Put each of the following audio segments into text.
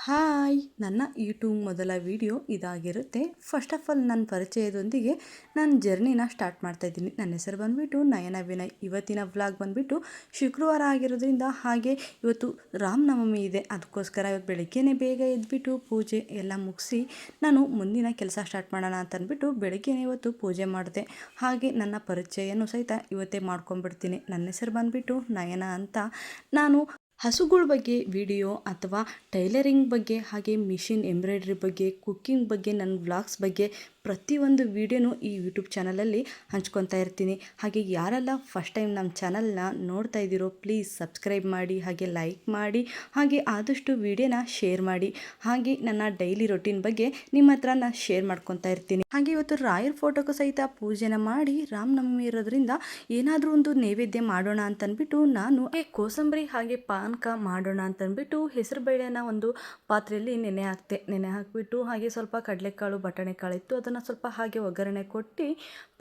Hi, ನನ್ನ YouTube ಮೊದಲ video ಇದಾಗಿರುತ್ತೆ. ಫಸ್ಟ್ ಆಫ್ ಆಲ್ ನನ್ನ ಪರಿಚಯದೊಂದಿಗೆ ನನ್ನ ಜರ್ನಿನ ಸ್ಟಾರ್ಟ್ ಮಾಡ್ತಾ ಇದ್ದೀನಿ. ನನ್ನ ಹೆಸರು ಬಂದುಬಿಟ್ಟು ನಯನ ವಿನಯ್. ಇವತ್ತಿನ ವ್ಲಾಗ್ ಬಂದುಬಿಟ್ಟು ಶುಕ್ರವಾರ ಆಗಿರೋದ್ರಿಂದ, ಹಾಗೆ ಇವತ್ತು ರಾಮನವಮಿ ಇದೆ. ಅದಕ್ಕೋಸ್ಕರ ಇವತ್ತು ಬೆಳಗ್ಗೆನೇ ಬೇಗ ಎದ್ಬಿಟ್ಟು ಪೂಜೆ ಎಲ್ಲ ಮುಗಿಸಿ ನಾನು ಮುಂದಿನ ಕೆಲಸ ಸ್ಟಾರ್ಟ್ ಮಾಡೋಣ ಅಂತ ಅಂದ್ಬಿಟ್ಟು ಬೆಳಗ್ಗೆನೇ ಇವತ್ತು ಪೂಜೆ ಮಾಡಿದೆ. ಹಾಗೆ ನನ್ನ ಪರಿಚಯನೂ ಸಹಿತ ಇವತ್ತೇ ಮಾಡ್ಕೊಂಡ್ಬಿಡ್ತೀನಿ. ನನ್ನ ಹೆಸರು ಬಂದುಬಿಟ್ಟು ನಯನ ಅಂತ. ನಾನು ಹಸುಗಳ ಬಗ್ಗೆ ವಿಡಿಯೋ ಅಥವಾ ಟೈಲರಿಂಗ್ ಬಗ್ಗೆ, ಹಾಗೆ ಮಿಷಿನ್ ಎಂಬ್ರಾಯ್ಡ್ರಿ ಬಗ್ಗೆ, ಕುಕ್ಕಿಂಗ್ ಬಗ್ಗೆ, ನನ್ನ ವ್ಲಾಗ್ಸ್ ಬಗ್ಗೆ ಪ್ರತಿಯೊಂದು ವಿಡಿಯೋನು ಈ ಯೂಟ್ಯೂಬ್ ಚಾನಲಲ್ಲಿ ಹಂಚ್ಕೊತಾ ಇರ್ತೀನಿ. ಹಾಗೆ ಯಾರೆಲ್ಲ ಫಸ್ಟ್ ಟೈಮ್ ನಮ್ಮ ಚಾನಲ್ನ ನೋಡ್ತಾ ಇದ್ದೀರೋ ಪ್ಲೀಸ್ ಸಬ್ಸ್ಕ್ರೈಬ್ ಮಾಡಿ, ಹಾಗೆ ಲೈಕ್ ಮಾಡಿ, ಹಾಗೆ ಆದಷ್ಟು ವಿಡಿಯೋನ ಶೇರ್ ಮಾಡಿ. ಹಾಗೆ ನನ್ನ ಡೈಲಿ ರೊಟೀನ್ ಬಗ್ಗೆ ನಿಮ್ಮ ಹತ್ರ ನಾನು ಶೇರ್ ಮಾಡ್ಕೊತಾ ಇರ್ತೀನಿ. ಹಾಗೆ ಇವತ್ತು ರಾಯರ್ ಫೋಟೋಕ್ಕೂ ಸಹಿತ ಪೂಜೆನ ಮಾಡಿ, ರಾಮನವಮಿ ಇರೋದ್ರಿಂದ ಏನಾದರೂ ಒಂದು ನೈವೇದ್ಯ ಮಾಡೋಣ ಅಂತಂದ್ಬಿಟ್ಟು ನಾನು ಕೋಸಂಬರಿ ಹಾಗೆ ಪಾನಕ ಮಾಡೋಣ ಅಂತಂದ್ಬಿಟ್ಟು ಹೆಸರು ಬೇಳೆನ ಒಂದು ಪಾತ್ರೆಯಲ್ಲಿ ನೆನೆ ಹಾಕಿಬಿಟ್ಟು, ಹಾಗೆ ಸ್ವಲ್ಪ ಕಡಲೆಕಾಳು ಬಟಾಣಿಕಾಳು ಇತ್ತು, ಅದನ್ನು ಸ್ವಲ್ಪ ಹಾಗೆ ಒಗ್ಗರಣೆ ಕೊಟ್ಟು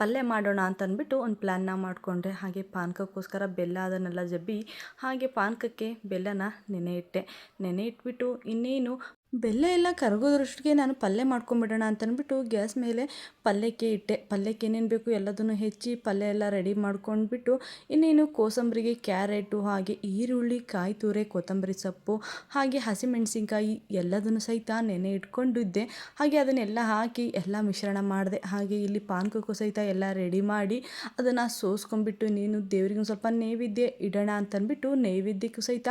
ಪಲ್ಯ ಮಾಡೋಣ ಅಂತಂದ್ಬಿಟ್ಟು ಒಂದು ಪ್ಲ್ಯಾನ್ನ ಮಾಡಿಕೊಂಡೆ. ಹಾಗೆ ಪಾನಕಕ್ಕೋಸ್ಕರ ಬೆಲ್ಲ ಅದನ್ನೆಲ್ಲ ಜಬ್ಬಿ ಹಾಗೆ ಪಾನಕಕ್ಕೆ ಬೆಲ್ಲನ ನೆನೆ ಇಟ್ಬಿಟ್ಟು ಇನ್ನೇನು ಬೆಲ್ಲ ಎಲ್ಲ ಕರಗೋದ್ರಷ್ಟಿಗೆ ನಾನು ಪಲ್ಯ ಮಾಡ್ಕೊಂಬಿಡೋಣ ಅಂತಂದ್ಬಿಟ್ಟು ಗ್ಯಾಸ್ ಮೇಲೆ ಪಲ್ಯಕ್ಕೆ ಇಟ್ಟೆ. ಪಲ್ಯಕ್ಕೆ ಏನೇನು ಬೇಕು ಎಲ್ಲದನ್ನು ಹೆಚ್ಚಿ ಪಲ್ಯ ಎಲ್ಲ ರೆಡಿ ಮಾಡ್ಕೊಂಡ್ಬಿಟ್ಟು ಇನ್ನೇನು ಕೋಸಂಬರಿಗೆ ಕ್ಯಾರೆಟು, ಹಾಗೆ ಈರುಳ್ಳಿ, ಕಾಯಿ ತುರಿ, ಕೊತ್ತಂಬರಿ ಸೊಪ್ಪು, ಹಾಗೆ ಹಸಿಮೆಣಸಿನ್ಕಾಯಿ ಎಲ್ಲದನ್ನು ಸಹಿತ ನೆನೆ ಇಟ್ಕೊಂಡಿದ್ದೆ. ಹಾಗೆ ಅದನ್ನೆಲ್ಲ ಹಾಕಿ ಎಲ್ಲ ಮಿಶ್ರಣ ಮಾಡಿದೆ. ಹಾಗೆ ಇಲ್ಲಿ ಪಾನಕಕ್ಕೂ ಸಹಿತ ಎಲ್ಲ ರೆಡಿ ಮಾಡಿ ಅದನ್ನು ಸೋಸ್ಕೊಂಡ್ಬಿಟ್ಟು ನೀನು ದೇವರಿಗೂ ಸ್ವಲ್ಪ ನೈವೇದ್ಯ ಇಡೋಣ ಅಂತಂದ್ಬಿಟ್ಟು ನೈವೇದ್ಯಕ್ಕೂ ಸಹಿತ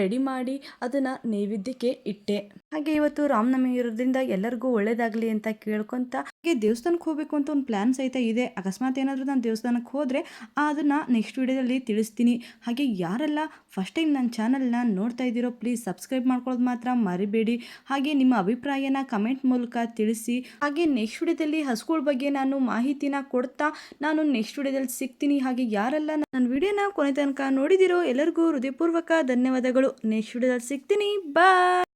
ರೆಡಿ ಮಾಡಿ ಅದನ್ನು ನೈವೇದ್ಯಕ್ಕೆ ಇಟ್ಟೆ. ಹಾಗೆ ಇವತ್ತು ರಾಮನವಮಿ ಇರೋದ್ರಿಂದ ಎಲ್ಲರಿಗೂ ಒಳ್ಳೇದಾಗಲಿ ಅಂತ ಕೇಳ್ಕೊತ, ಹಾಗೆ ದೇವಸ್ಥಾನಕ್ಕೆ ಹೋಗಬೇಕು ಅಂತ ಒಂದು ಪ್ಲ್ಯಾನ್ ಸಹಿತ ಇದೆ. ಅಕಸ್ಮಾತ್ ಏನಾದರೂ ನಾನು ದೇವಸ್ಥಾನಕ್ಕೆ ಹೋದರೆ ಅದನ್ನು ನೆಕ್ಸ್ಟ್ ವಿಡಿಯೋದಲ್ಲಿ ತಿಳಿಸ್ತೀನಿ. ಹಾಗೆ ಯಾರೆಲ್ಲ ಫಸ್ಟ್ ಟೈಮ್ ನನ್ನ ಚಾನಲ್ನ ನೋಡ್ತಾ ಇದ್ದೀರೋ ಪ್ಲೀಸ್ ಸಬ್ಸ್ಕ್ರೈಬ್ ಮಾಡ್ಕೊಳ್ಳೋದು ಮಾತ್ರ ಮರಿಬೇಡಿ. ಹಾಗೆ ನಿಮ್ಮ ಅಭಿಪ್ರಾಯನ ಕಮೆಂಟ್ ಮೂಲಕ ತಿಳಿಸಿ. ಹಾಗೆ ನೆಕ್ಸ್ಟ್ ವಿಡಿಯೋದಲ್ಲಿ ಹಸುಗಳ ಬಗ್ಗೆ ನಾನು ಮಾಹಿತಿನ ಕೊಡ್ತಾ ನಾನು ನೆಕ್ಸ್ಟ್ ವಿಡಿಯೋದಲ್ಲಿ ಸಿಗ್ತೀನಿ. ಹಾಗೆ ಯಾರೆಲ್ಲ ನನ್ನ ವಿಡಿಯೋನ ಕೊನೆ ತನಕ ನೋಡಿದಿರೋ ಎಲ್ಲರಿಗೂ ಹೃದಯಪೂರ್ವಕ ಧನ್ಯವಾದಗಳು. ನೆಕ್ಸ್ಟ್ ವಿಡಿಯೋದಲ್ಲಿ ಸಿಗ್ತೀನಿ. ಬಾಯ್.